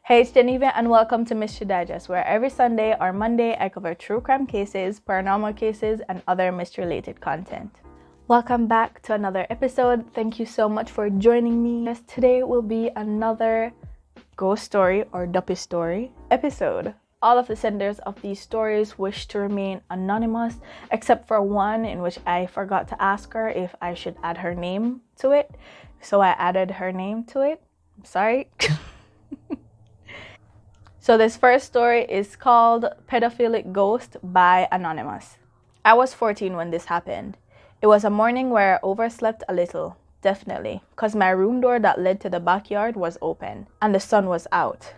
Hey, it's Geneva and welcome to Mystery Digest, where every Sunday or Monday I cover true crime cases, paranormal cases, and other mystery-related content. Welcome back to another episode. Thank you so much for joining me. Today will be another ghost story or Duppy story episode. All of the senders of these stories wish to remain anonymous, except for one in which I forgot to ask her if I should add her name to it. So I added her name to it. I'm sorry. So this first story is called Pedophilic Ghost by Anonymous. I was 14 when this happened. It was a morning where I overslept a little, definitely, because my room door that led to the backyard was open and the sun was out.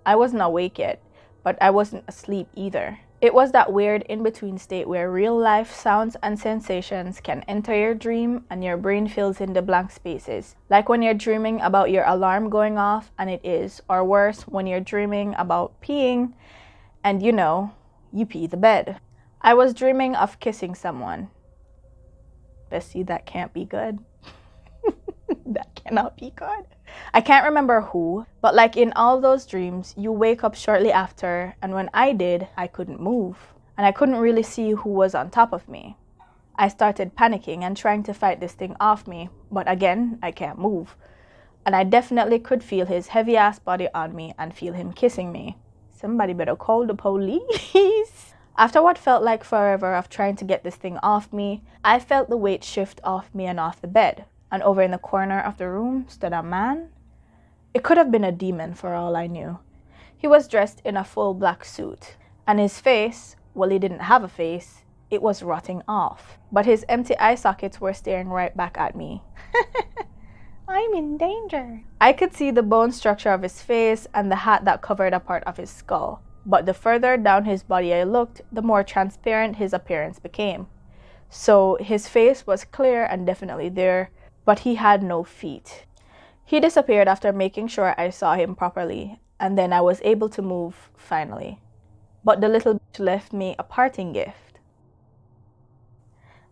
I wasn't awake yet, but I wasn't asleep either. It was that weird in-between state where real life sounds and sensations can enter your dream and your brain fills in the blank spaces. Like when you're dreaming about your alarm going off and it is, or worse, when you're dreaming about peeing and you pee the bed. I was dreaming of kissing someone. Bessie, that can't be good. That cannot be good. I can't remember who, but like in all those dreams, you wake up shortly after, and when I did, I couldn't move, and I couldn't really see who was on top of me. I started panicking and trying to fight this thing off me, but again, I can't move. And I definitely could feel his heavy-ass body on me and feel him kissing me. Somebody better call the police. After what felt like forever of trying to get this thing off me, I felt the weight shift off me and off the bed. And over in the corner of the room stood a man. It could have been a demon for all I knew. He was dressed in a full black suit, and his face, well, he didn't have a face, it was rotting off. But his empty eye sockets were staring right back at me. I'm in danger. I could see the bone structure of his face and the hat that covered a part of his skull. But the further down his body I looked, the more transparent his appearance became. So his face was clear and definitely there, but he had no feet. He disappeared after making sure I saw him properly, and then I was able to move finally. But the little bitch left me a parting gift.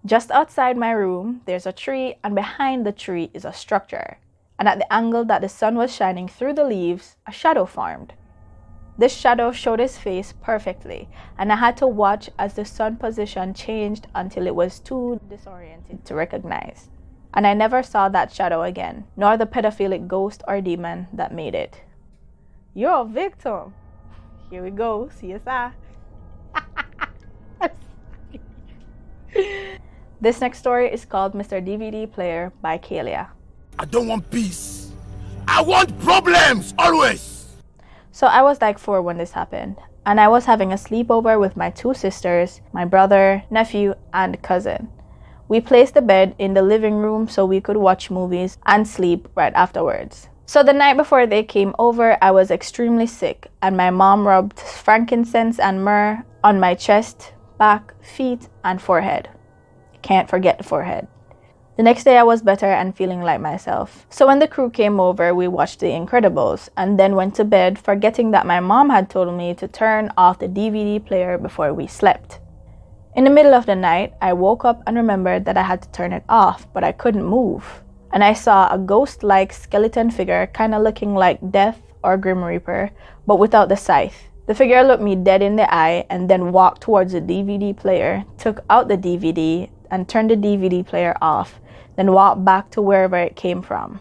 Just outside my room, there's a tree, and behind the tree is a structure. And at the angle that the sun was shining through the leaves, a shadow formed. This shadow showed his face perfectly, and I had to watch as the sun position changed until it was too disoriented to recognize. And I never saw that shadow again, nor the pedophilic ghost or demon that made it. You're a victim. Here we go, CSI. This next story is called Mr. DVD Player by Kalia. I don't want peace. I want problems, always. So I was like 4 when this happened, and I was having a sleepover with my 2 sisters, my brother, nephew, and cousin. We placed the bed in the living room so we could watch movies and sleep right afterwards. So the night before they came over, I was extremely sick, and my mom rubbed frankincense and myrrh on my chest, back, feet, and forehead. Can't forget the forehead. The next day I was better and feeling like myself. So when the crew came over, we watched The Incredibles and then went to bed, forgetting that my mom had told me to turn off the DVD player before we slept. In the middle of the night, I woke up and remembered that I had to turn it off, but I couldn't move. And I saw a ghost-like skeleton figure kind of looking like Death or Grim Reaper, but without the scythe. The figure looked me dead in the eye and then walked towards the DVD player, took out the DVD and turned the DVD player off, then walked back to wherever it came from.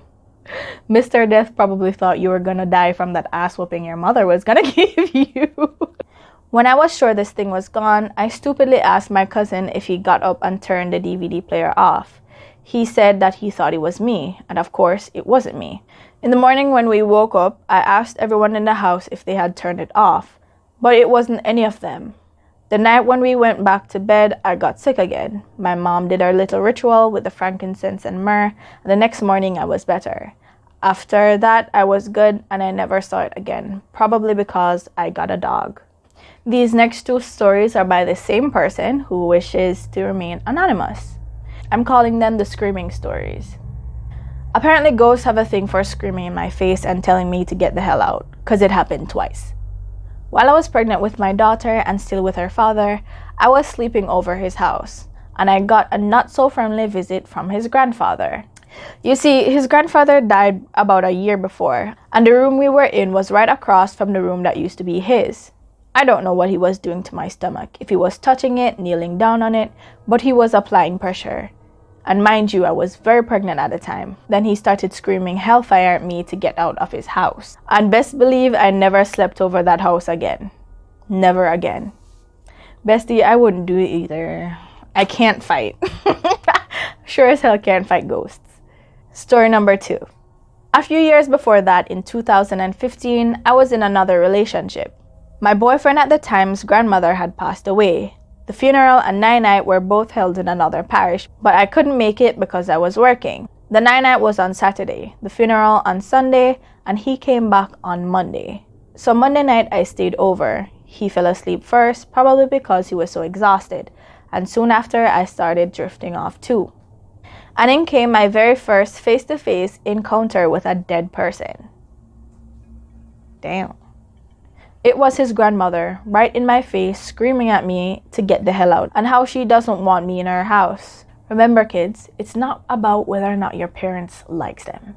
Mr. Death probably thought you were gonna die from that ass whooping your mother was gonna give you. When I was sure this thing was gone, I stupidly asked my cousin if he got up and turned the DVD player off. He said that he thought it was me, and of course, it wasn't me. In the morning when we woke up, I asked everyone in the house if they had turned it off, but it wasn't any of them. The night when we went back to bed, I got sick again. My mom did her little ritual with the frankincense and myrrh, and the next morning I was better. After that, I was good, and I never saw it again, probably because I got a dog. These next 2 stories are by the same person who wishes to remain anonymous. I'm calling them the screaming stories. Apparently ghosts have a thing for screaming in my face and telling me to get the hell out, because it happened twice. While I was pregnant with my daughter and still with her father, I was sleeping over his house, and I got a not-so-friendly visit from his grandfather. You see, his grandfather died about a year before, and the room we were in was right across from the room that used to be his. I don't know what he was doing to my stomach, if he was touching it, kneeling down on it, but he was applying pressure. And mind you, I was very pregnant at the time. Then he started screaming hellfire at me to get out of his house. And best believe I never slept over that house again. Never again. Bestie, I wouldn't do it either. I can't fight. Sure as hell can't fight ghosts. Story number 2. A few years before that, in 2015, I was in another relationship. My boyfriend at the time's grandmother had passed away. The funeral and night-night were both held in another parish, but I couldn't make it because I was working. The night-night was on Saturday, the funeral on Sunday, and he came back on Monday. So Monday night I stayed over. He fell asleep first, probably because he was so exhausted, and soon after I started drifting off too. And in came my very first face-to-face encounter with a dead person. Damn. It was his grandmother, right in my face, screaming at me to get the hell out, and how she doesn't want me in her house. Remember kids, it's not about whether or not your parents likes them.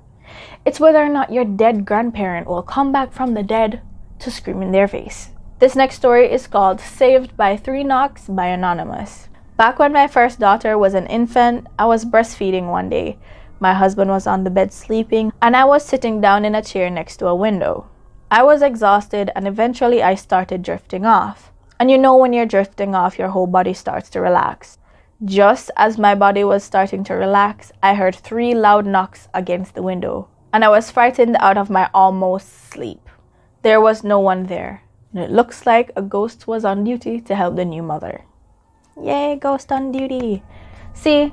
It's whether or not your dead grandparent will come back from the dead to scream in their face. This next story is called Saved by 3 Knocks by Anonymous. Back when my first daughter was an infant, I was breastfeeding one day. My husband was on the bed sleeping, and I was sitting down in a chair next to a window. I was exhausted, and eventually I started drifting off. And you know when you're drifting off, your whole body starts to relax. Just as my body was starting to relax, I heard 3 loud knocks against the window, and I was frightened out of my almost sleep. There was no one there, and it looks like a ghost was on duty to help the new mother. Yay, ghost on duty. See,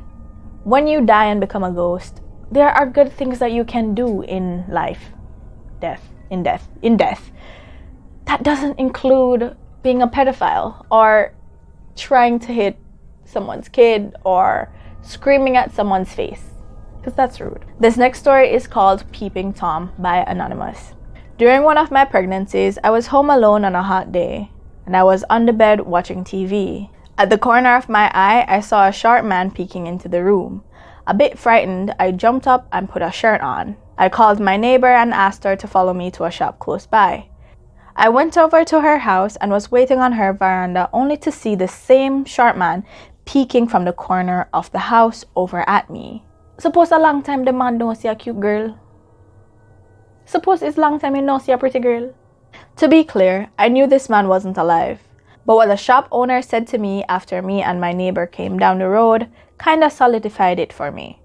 when you die and become a ghost, there are good things that you can do in life. In death. That doesn't include being a pedophile or trying to hit someone's kid or screaming at someone's face, because that's rude. This next story is called Peeping Tom by Anonymous. During one of my pregnancies, I was home alone on a hot day, and I was on the bed watching TV. At the corner of my eye, I saw a short man peeking into the room. A bit frightened, I jumped up and put a shirt on. I called my neighbor and asked her to follow me to a shop close by. I went over to her house and was waiting on her veranda only to see the same short man peeking from the corner of the house over at me. Suppose a long time the man don't see a cute girl. Suppose it's long time he don't see a pretty girl. To be clear, I knew this man wasn't alive. But what the shop owner said to me after me and my neighbor came down the road kinda solidified it for me.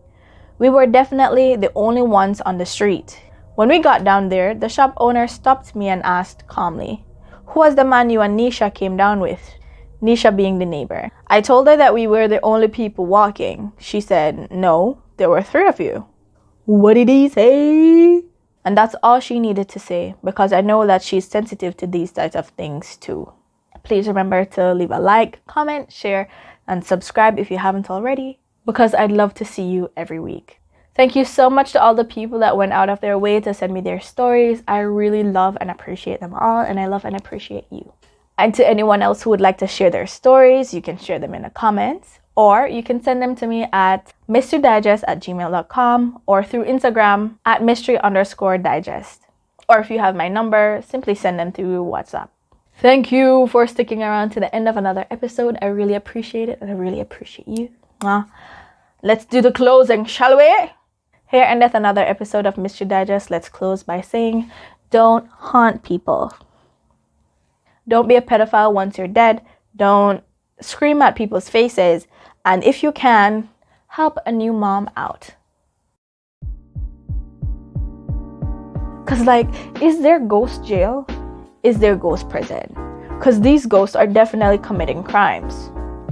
We were definitely the only ones on the street. When we got down there, the shop owner stopped me and asked calmly, "Who was the man you and Nisha came down with?" Nisha being the neighbor. I told her that we were the only people walking. She said, "No, there were 3 of you." What did he say? And that's all she needed to say, because I know that she's sensitive to these types of things too. Please remember to leave a like, comment, share, and subscribe if you haven't already, because I'd love to see you every week. Thank you so much to all the people that went out of their way to send me their stories. I really love and appreciate them all, and I love and appreciate you. And to anyone else who would like to share their stories, you can share them in the comments, or you can send them to me at mysterydigest@gmail.com or through Instagram at mystery_digest. Or if you have my number, simply send them through WhatsApp. Thank you for sticking around to the end of another episode. I really appreciate it, and I really appreciate you. Let's do the closing, shall we? Here endeth another episode of Mystery Digest. Let's close by saying, don't haunt people. Don't be a pedophile once you're dead. Don't scream at people's faces. And if you can, help a new mom out. Because, is there ghost jail? Is there ghost prison? Because these ghosts are definitely committing crimes.